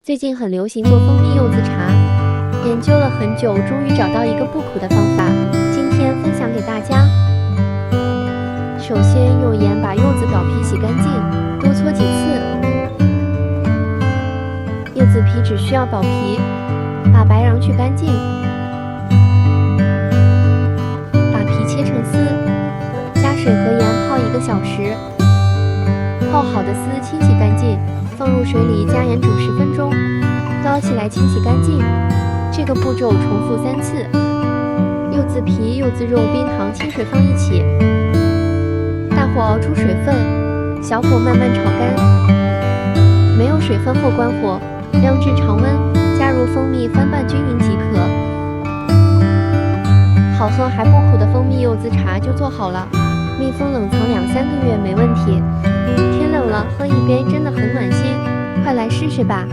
最近很流行做蜂蜜柚子茶，研究了很久，终于找到一个不苦的方法，今天分享给大家。首先用盐把柚子表皮洗干净，多搓几次。柚子皮只需要表皮，把白瓤去干净，把皮切成丝，加水和盐泡1个小时。泡好的丝清洗干净，放入水里加盐煮10分钟，捞起来清洗干净。这个步骤重复3次。柚子皮、柚子肉、冰糖、清水放一起，大火熬出水分，小火慢慢炒干。没有水分后关火，晾至常温，加入蜂蜜翻拌均匀即可。好喝还不苦的蜂蜜柚子茶就做好了，密封冷藏2-3个月没问题。天冷了，喝一杯真的很暖心，快来试试吧。